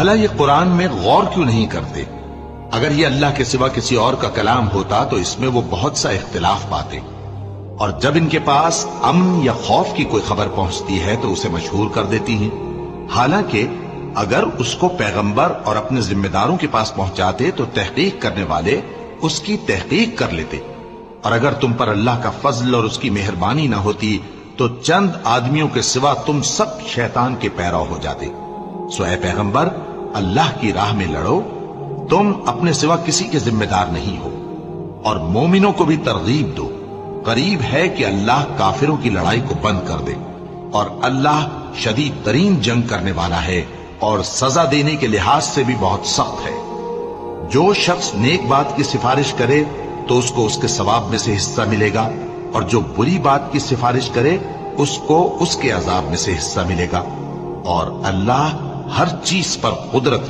بھلا یہ قرآن میں غور کیوں نہیں کرتے؟ اگر یہ اللہ کے سوا کسی اور کا کلام ہوتا تو اس میں وہ بہت سا اختلاف پاتے، اور جب ان کے پاس امن یا خوف کی کوئی خبر پہنچتی ہے تو اسے مشہور کر دیتی ہیں، حالانکہ اگر اس کو پیغمبر اور اپنے ذمہ داروں کے پاس پہنچاتے تو تحقیق کرنے والے اس کی تحقیق کر لیتے، اور اگر تم پر اللہ کا فضل اور اس کی مہربانی نہ ہوتی تو چند آدمیوں کے سوا تم سب شیطان کے پیرو ہو جاتے۔ سو اے پیغمبر، اللہ کی راہ میں لڑو، تم اپنے سوا کسی کے ذمہ دار نہیں ہو، اور مومنوں کو بھی ترغیب دو، قریب ہے کہ اللہ کافروں کی لڑائی کو بند کر دے، اور اللہ شدید ترین جنگ کرنے والا ہے اور سزا دینے کے لحاظ سے بھی بہت سخت ہے۔ جو شخص نیک بات کی سفارش کرے تو اس کو اس کے ثواب میں سے حصہ ملے گا، اور جو بری بات کی سفارش کرے اس کو اس کے عذاب میں سے حصہ ملے گا، اور اللہ ہر چیز پر قدرت